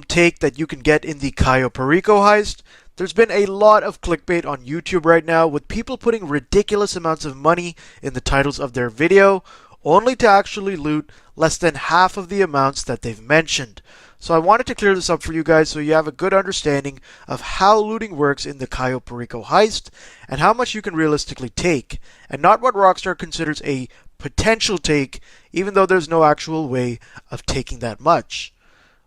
take that you can get in the Cayo Perico heist. There's been a lot of clickbait on YouTube right now with people putting ridiculous amounts of money in the titles of their video only to actually loot less than half of the amounts that they've mentioned. So I wanted to clear this up for you guys so you have a good understanding of how looting works in the Cayo Perico heist and how much you can realistically take, and not what Rockstar considers a potential take, even though there's no actual way of taking that much.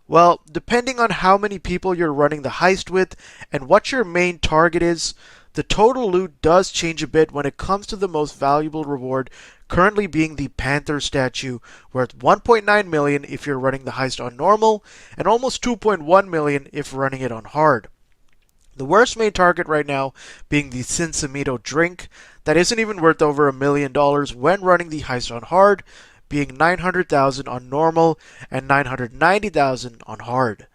Well, depending on how many people you're running the heist with and what your main target is, the total loot does change a bit when it comes to the most valuable reward, currently being the Panther statue, worth 1.9 million if you're running the heist on normal, and almost 2.1 million if running it on hard. The worst main target right now being the Cincimito drink, that isn't even worth over $1 million when running the heist on hard, being 900,000 on normal and 990,000 on hard.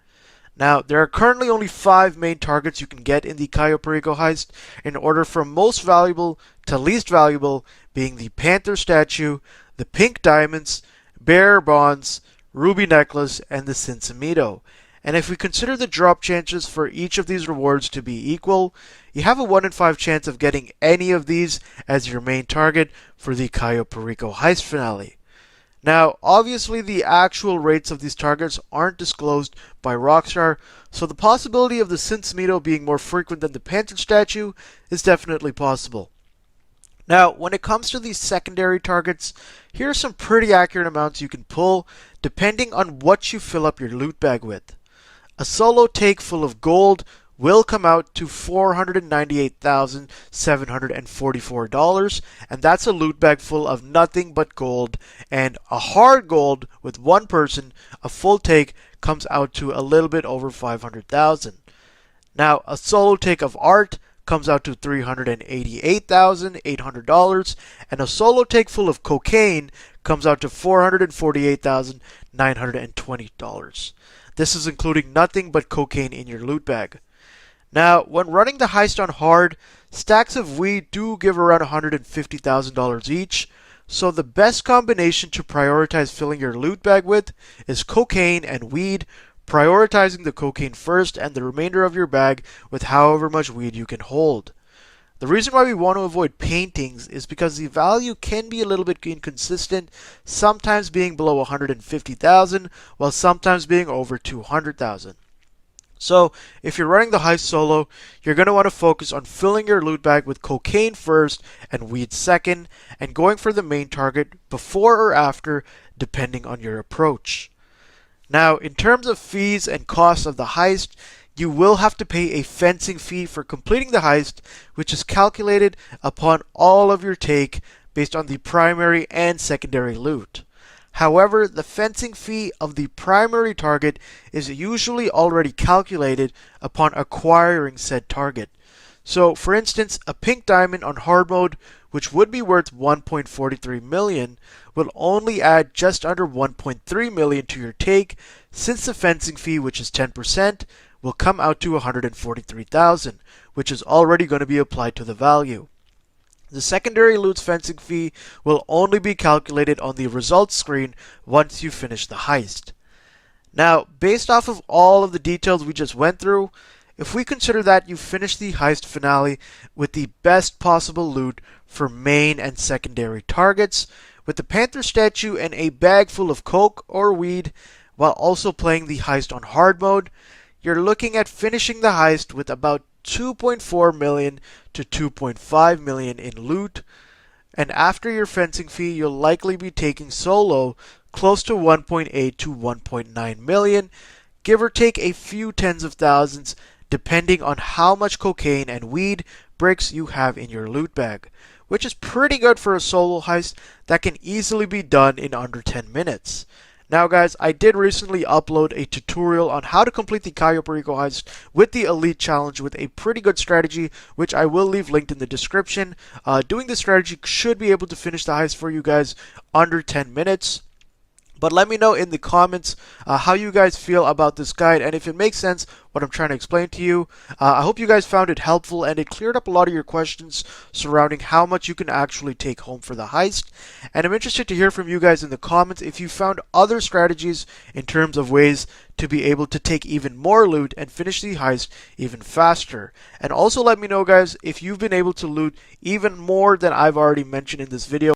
Now, there are currently only 5 main targets you can get in the Cayo Perico heist in order from most valuable to least valuable, being the Panther statue, the pink diamonds, bearer bonds, ruby necklace, and the Cincimito. And if we consider the drop chances for each of these rewards to be equal, you have a 1 in 5 chance of getting any of these as your main target for the Cayo Perico heist finale. Now, obviously the actual rates of these targets aren't disclosed by Rockstar, so the possibility of the Cincimito being more frequent than the Panther statue is definitely possible. Now, when it comes to these secondary targets, here are some pretty accurate amounts you can pull depending on what you fill up your loot bag with. A solo take full of gold will come out to $498,744, and that's a loot bag full of nothing but gold, and a hard gold with one person, a full take, comes out to a little bit over $500,000. Now, a solo take of art comes out to $388,800, and a solo take full of cocaine comes out to $448,920. This is including nothing but cocaine in your loot bag. Now, when running the heist on hard, stacks of weed do give around $150,000 each, so the best combination to prioritize filling your loot bag with is cocaine and weed, prioritizing the cocaine first and the remainder of your bag with however much weed you can hold. The reason why we want to avoid paintings is because the value can be a little bit inconsistent, sometimes being below 150,000 while sometimes being over 200,000. So, if you're running the heist solo, you're going to want to focus on filling your loot bag with cocaine first and weed second, and going for the main target before or after, depending on your approach. Now, in terms of fees and costs of the heist, you will have to pay a fencing fee for completing the heist, which is calculated upon all of your take based on the primary and secondary loot. However, the fencing fee of the primary target is usually already calculated upon acquiring said target. So, for instance, a pink diamond on hard mode, which would be worth 1.43 million, will only add just under 1.3 million to your take, since the fencing fee, which is 10%, will come out to 143,000, which is already going to be applied to the value. The secondary loot's fencing fee will only be calculated on the results screen once you finish the heist. Now, based off of all of the details we just went through, if we consider that you finished the heist finale with the best possible loot for main and secondary targets, with the Panther statue and a bag full of coke or weed, while also playing the heist on hard mode, you're looking at finishing the heist with about 2.4 million to 2.5 million in loot, and after your fencing fee, you'll likely be taking solo close to 1.8 to 1.9 million, give or take a few tens of thousands, depending on how much cocaine and weed bricks you have in your loot bag, which is pretty good for a solo heist that can easily be done in under 10 minutes. Now guys, I did recently upload a tutorial on how to complete the Cayo Perico heist with the Elite Challenge with a pretty good strategy, which I will leave linked in the description. Doing this strategy should be able to finish the heist for you guys under 10 minutes. But let me know in the comments how you guys feel about this guide and if it makes sense what I'm trying to explain to you. I hope you guys found it helpful and it cleared up a lot of your questions surrounding how much you can actually take home for the heist. And I'm interested to hear from you guys in the comments if you found other strategies in terms of ways to be able to take even more loot and finish the heist even faster. And also let me know, guys, if you've been able to loot even more than I've already mentioned in this video.